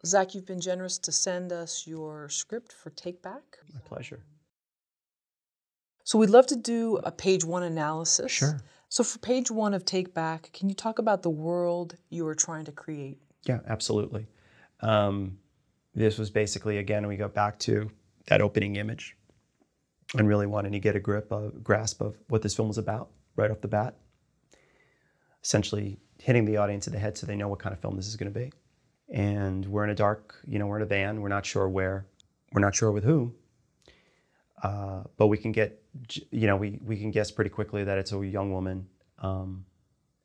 Zach, you've been generous to send us your script for Take Back. My pleasure. So we'd love to do a page one analysis. Sure. So for page one of Take Back, can you talk about the world you were trying to create? Yeah, absolutely. This was basically, again, we go back to that opening image and really wanting to get a grasp of what this film was about right off the bat. Essentially hitting the audience in the head so they know what kind of film this is going to be. And we're in a dark, we're in a van. We're not sure where. We're not sure with who. But we can get, we can guess pretty quickly that it's a young woman.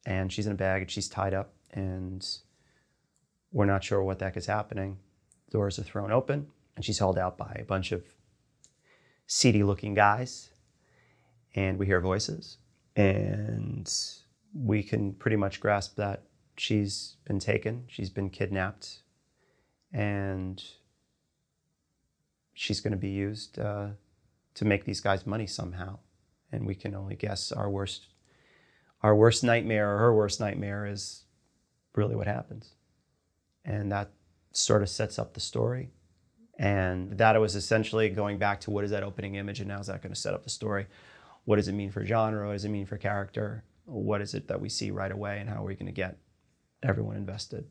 And she's in a bag and she's tied up. And we're not sure what the heck is happening. Doors are thrown open and she's held out by a bunch of seedy looking guys. And we hear voices. And we can pretty much grasp that she's been taken, she's been kidnapped, and she's going to be used to make these guys money somehow. And we can only guess our worst nightmare, or her worst nightmare, is really what happens. And that sort of sets up the story. And that was essentially going back to what is that opening image, and now is that going to set up the story? What does it mean for genre? What does it mean for character? What is it that we see right away, and how are we going to get everyone invested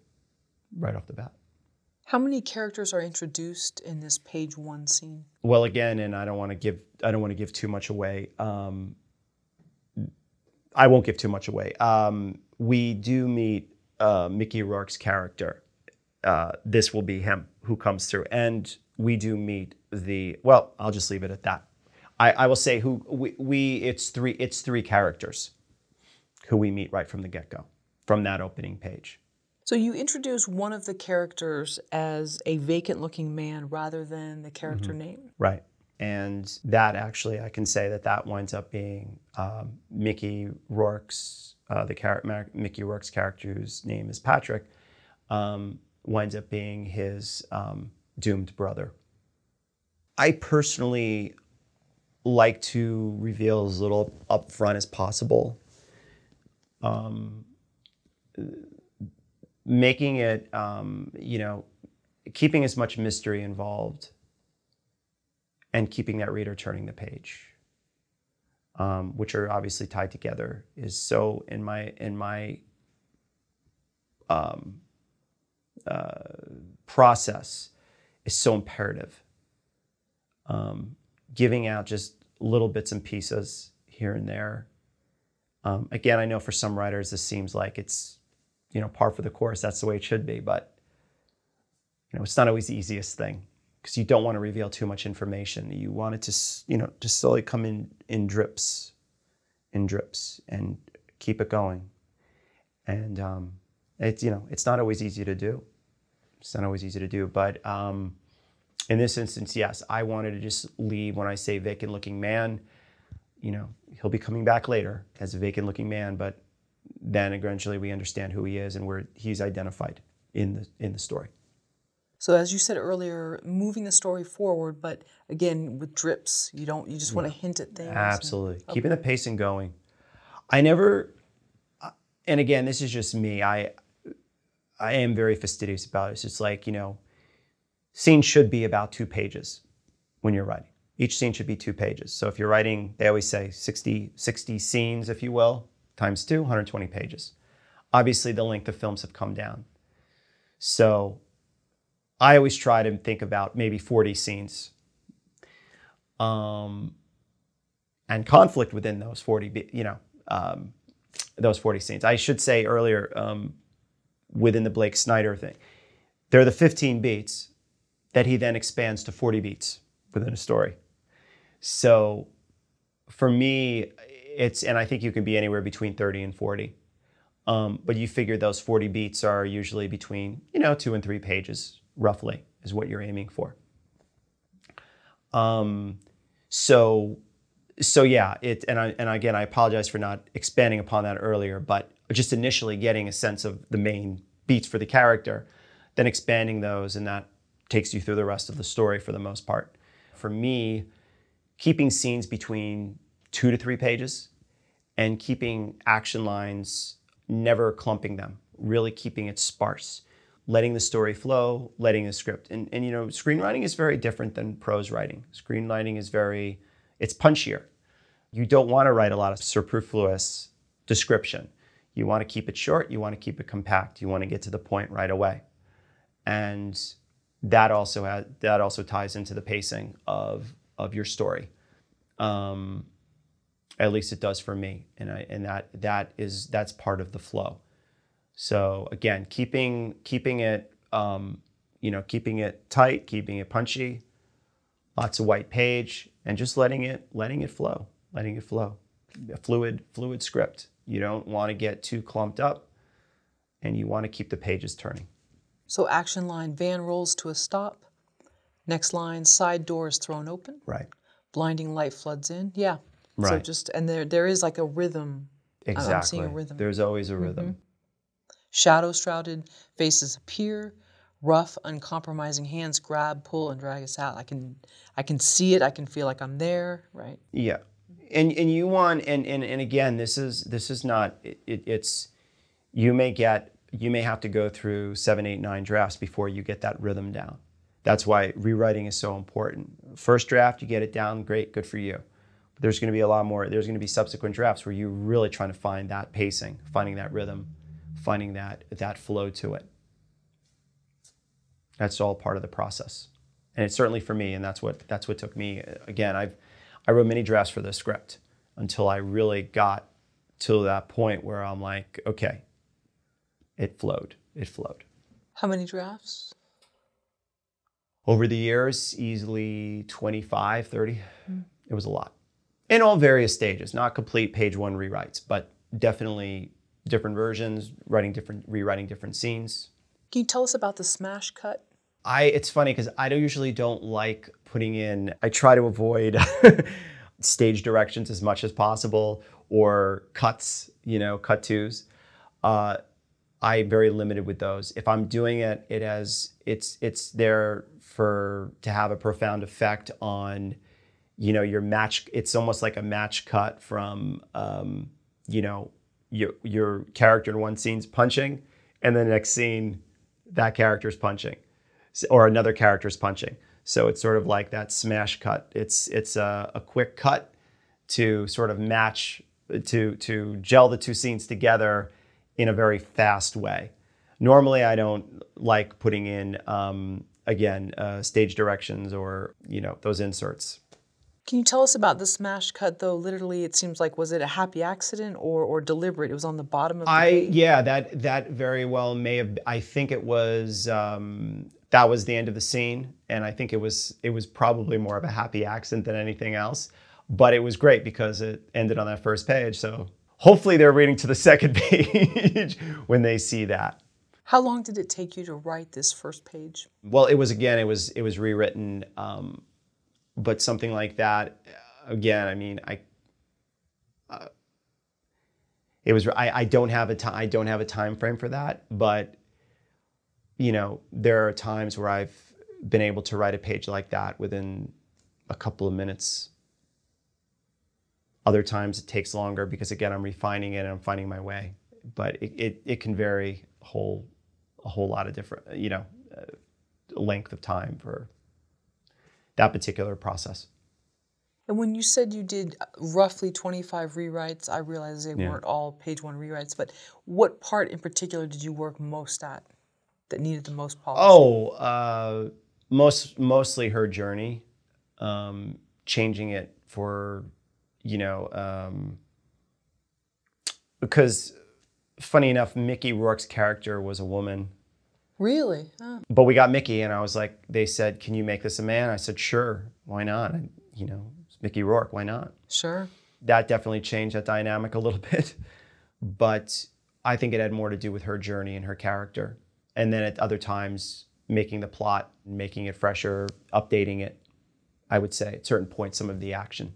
right off the bat? How many characters are introduced in this page one scene? Well, again, and I don't want to give too much away. I won't give too much away. We do meet Mickey Rourke's character. This will be him who comes through, and we do meet well, I'll just leave it at that. I will say it's three characters who we meet right from the get-go, from that opening page. So you introduce one of the characters as a vacant-looking man rather than the character name. Right. And that actually, I can say that winds up being Mickey Rourke's, Mickey Rourke's character, whose name is Patrick, winds up being his doomed brother. I personally like to reveal as little upfront as possible. Making it, keeping as much mystery involved and keeping that reader turning the page, which are obviously tied together, is so, in my process, is so imperative. Giving out just little bits and pieces here and there. Again, I know for some writers this seems like it's, par for the course. That's the way it should be, but it's not always the easiest thing, because you don't want to reveal too much information. You want it to, to slowly come in drips, and keep it going. And it's not always easy to do. It's not always easy to do, but in this instance, yes, I wanted to just leave. When I say vacant-looking man, he'll be coming back later as a vacant-looking man, but then eventually we understand who he is and where he's identified in the story. So as you said earlier, moving the story forward, but again with drips. You just want to hint at things. Absolutely. Keeping the pacing going. And again, this is just me. I am very fastidious about it. It's just like, scenes should be about 2 pages when you're writing. Each scene should be 2 pages. So if you're writing, they always say 60 scenes, if you will, times 2, 120 pages. Obviously, the length of films have come down. So I always try to think about maybe 40 scenes. And conflict within those 40, those 40 scenes. I should say earlier, within the Blake Snyder thing, there are the 15 beats that he then expands to 40 beats within a story. So for me, and I think you can be anywhere between 30 and 40. But you figure those 40 beats are usually between, 2 and 3 pages, roughly, is what you're aiming for. So yeah, and again, I apologize for not expanding upon that earlier, but just initially getting a sense of the main beats for the character, then expanding those, and that takes you through the rest of the story for the most part. For me, keeping scenes between 2 to 3 pages and keeping action lines, never clumping them, really keeping it sparse. letting the story flow, letting the script. And you know, screenwriting is very different than prose writing. Screenwriting is it's punchier. You don't want to write a lot of superfluous description. You want to keep it short, you want to keep it compact, you want to get to the point right away. And that also ties into the pacing of your story. At least it does for me, and that's part of the flow. So again, keeping it keeping it tight, keeping it punchy, lots of white page, and just letting it flow. A fluid script. You don't want to get too clumped up, and you want to keep the pages turning. So action line, van rolls to a stop. Next line, side door is thrown open. Right. Blinding light floods in. Yeah. Right. So there is like a rhythm. Exactly. I'm seeing a rhythm. There's always a rhythm. Mm-hmm. Shadow shrouded faces appear. Rough, uncompromising hands grab, pull, and drag us out. I can see it. I can feel like I'm there. Right. Yeah. And you want and again, this is not it's you may have to go through 7, 8, 9 drafts before you get that rhythm down. That's why rewriting is so important. First draft, you get it down, great, good for you. But there's going to be a lot more. There's going to be subsequent drafts where you're really trying to find that pacing, finding that rhythm, finding that flow to it. That's all part of the process, and it's certainly for me, and that's what took me. Again, I wrote many drafts for this script until I really got to that point where I'm like, okay, it flowed. How many drafts? Over the years, easily 25, 30. It was a lot. In all various stages, not complete page one rewrites, but definitely different versions, rewriting different scenes. Can you tell us about the smash cut? It's funny because I usually don't like putting in, I try to avoid stage directions as much as possible or cuts, cut twos. I'm very limited with those. If I'm doing it, it's there to have a profound effect on, your match. It's almost like a match cut from, your character in one scene's punching, and the next scene, that character's punching, or another character's punching. So it's sort of like that smash cut. It's a quick cut to sort of match, to gel the two scenes together in a very fast way. Normally, I don't like putting in, stage directions or, those inserts. Can you tell us about the smash cut, though? Literally, it seems like, was it a happy accident or deliberate? It was on the bottom of the page? Yeah, that very well may have, I think it was, that was the end of the scene. And I think it was probably more of a happy accident than anything else. But it was great because it ended on that first page. So hopefully they're reading to the second page when they see that. How long did it take you to write this first page? Well, it was rewritten, but something like that, again, I mean, I don't have a time frame for that, but there are times where I've been able to write a page like that within a couple of minutes. Other times it takes longer because, again, I'm refining it and I'm finding my way. But it can vary a whole lot of different, length of time for that particular process. And when you said you did roughly 25 rewrites, I realize they weren't all page one rewrites, but what part in particular did you work most at that needed the most polish? Mostly her journey, changing it for, because funny enough, Mickey Rourke's character was a woman. Really? Oh. But we got Mickey, and I was like, they said, can you make this a man? I said, sure, why not? And, it's Mickey Rourke, why not? Sure. That definitely changed that dynamic a little bit. But I think it had more to do with her journey and her character. And then at other times, making the plot, making it fresher, updating it, I would say, at certain points, some of the action.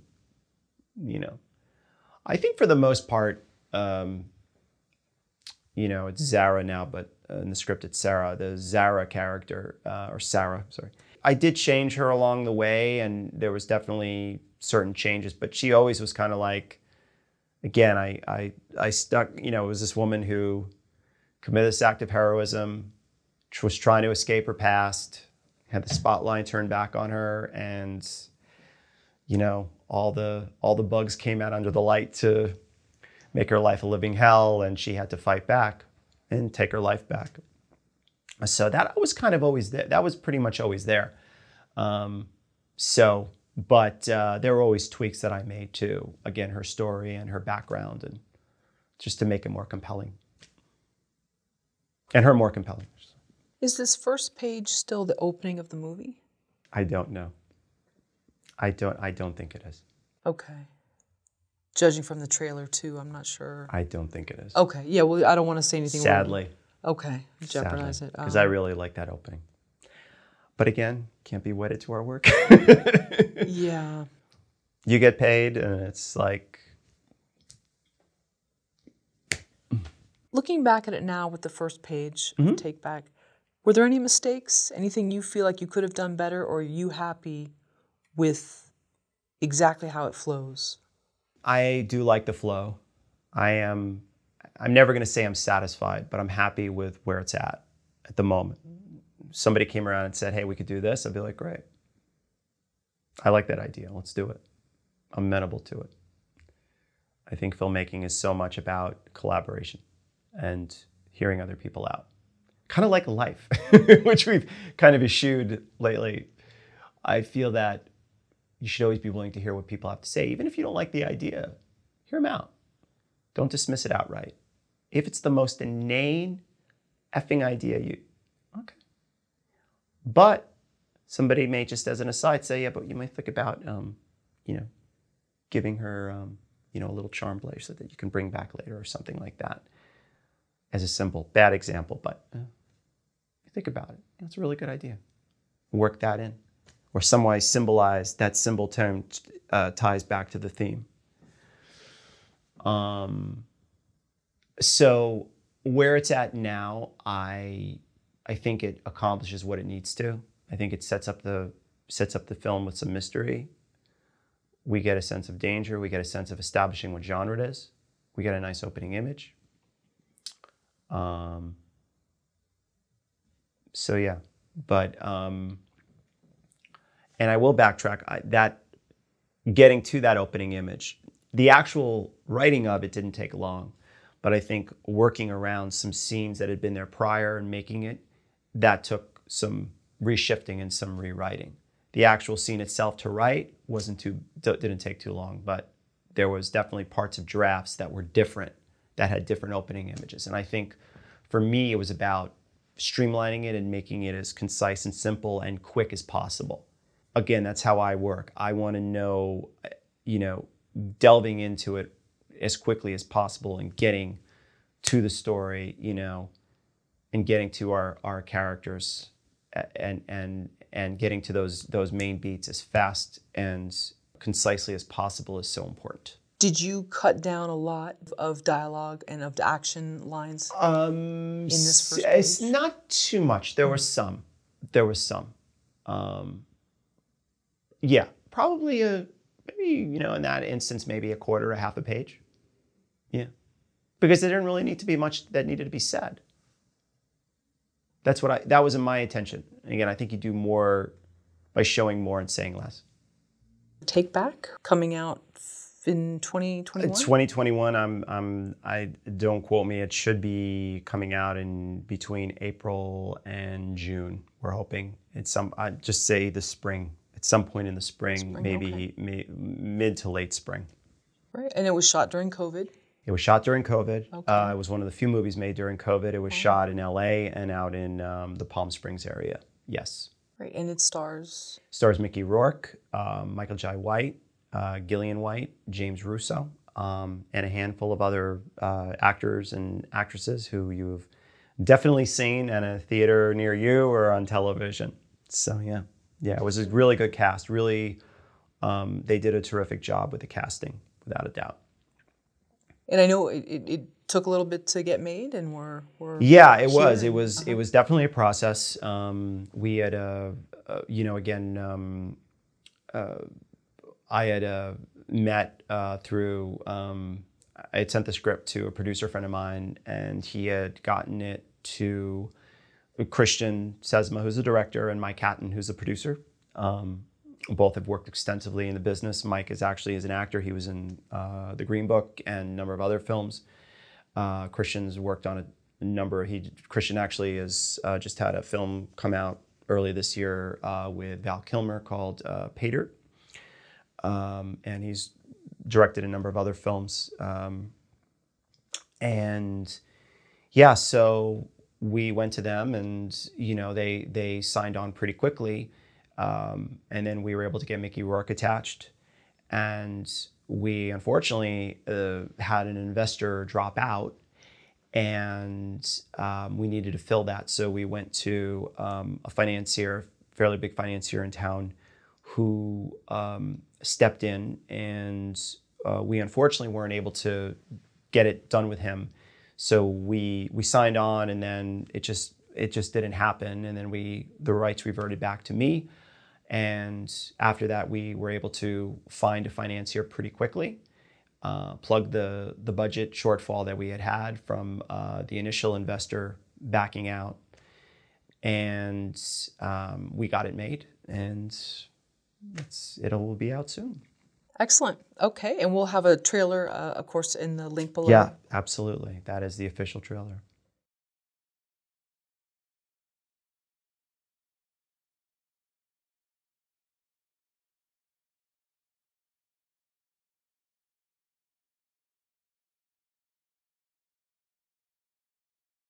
I think for the most part, it's Zara now, but in the script it's Sarah, the Zara character, or Sarah, sorry. I did change her along the way, and there was definitely certain changes, but she always was kind of like, again, I stuck, it was this woman who committed this act of heroism, was trying to escape her past, had the spotlight turned back on her, and all the bugs came out under the light to make her life a living hell, and she had to fight back and take her life back. So that was kind of always there. That was pretty much always there. But there were always tweaks that I made to, again, her story and her background, and just to make it more compelling. And her more compelling. Is this first page still the opening of the movie? I don't know. I don't think it is. Okay. Judging from the trailer too, I'm not sure. I don't think it is. Okay. Yeah, well, I don't want to say anything. Sadly. Okay. Jeopardize it. Because I really like that opening. But again, can't be wedded to our work. Yeah. You get paid, and it's like... Looking back at it now with the first page of Take Back, were there any mistakes? Anything you feel like you could have done better, or are you happy with exactly how it flows? I do like the flow. I'm never going to say I'm satisfied, but I'm happy with where it's at the moment. Somebody came around and said, hey, we could do this. I'd be like, great. I like that idea. Let's do it. I'm amenable to it. I think filmmaking is so much about collaboration and hearing other people out. Kind of like life, which we've kind of eschewed lately. I feel that you should always be willing to hear what people have to say. Even if you don't like the idea, hear them out. Don't dismiss it outright. If it's the most inane effing idea, okay. But somebody may just as an aside say, yeah, but you might think about, giving her, a little charm blaze so that you can bring back later or something like that. As a simple, bad example, but think about it. It's a really good idea. Work that in. Or some way symbolize that symbol term ties back to the theme. So where it's at now, I think it accomplishes what it needs to. I think it sets up the film with some mystery. We get a sense of danger. We get a sense of establishing what genre it is. We get a nice opening image. So yeah, but and I will backtrack. That getting to that opening image, the actual writing of it didn't take long, but I think working around some scenes that had been there prior and making it, that took some reshifting and some rewriting. The actual scene itself to write didn't take too long, but there was definitely parts of drafts that were different, that had different opening images. And I think for me, it was about streamlining it and making it as concise and simple and quick as possible. Again, that's how I work. I want to know, delving into it as quickly as possible and getting to the story, and getting to our characters and getting to those main beats as fast and concisely as possible is so important. Did you cut down a lot of dialogue and of the action lines in this first page? It's not too much. There was some. Yeah, probably maybe, in that instance, maybe a quarter, a half a page. Yeah. Because there didn't really need to be much that needed to be said. That was in my intention. And again, I think you do more by showing more and saying less. Take Back, coming out in 2021? 2021, I don't quote me, it should be coming out in between April and June. We're hoping. I'd just say the spring. At some point in the spring, maybe okay. Mid to late spring. Right, and it was shot during COVID? It was shot during COVID. Okay. It was one of the few movies made during COVID. It was shot in LA and out in the Palm Springs area. Yes. Right, and it stars? Stars Mickey Rourke, Michael Jai White, Gillian White, James Russo, and a handful of other actors and actresses who you've definitely seen in a theater near you or on television. So yeah, it was a really good cast. Really, they did a terrific job with the casting, without a doubt. And I know it took a little bit to get made, and we're yeah, it was. It was definitely a process. We had I had met through, I had sent the script to a producer friend of mine, and he had gotten it to Christian Sesma, who's the director, and Mike Hatton, who's the producer. Both have worked extensively in the business. Mike is actually as an actor. He was in The Green Book and a number of other films. Christian's worked on a number. Christian actually has just had a film come out early this year with Val Kilmer called Pater. And he's directed a number of other films. And yeah, so we went to them, and they signed on pretty quickly. And then we were able to get Mickey Rourke attached. And we unfortunately had an investor drop out, and we needed to fill that. So we went to a financier, fairly big financier in town, who stepped in, and we unfortunately weren't able to get it done with him. So we signed on, and then it just didn't happen. And then the rights reverted back to me. And after that, we were able to find a financier pretty quickly, plug the budget shortfall that we had from the initial investor backing out, and we got it made, and it'll be out soon. Excellent. Okay, and we'll have a trailer, of course, in the link below. Yeah, absolutely. That is the official trailer.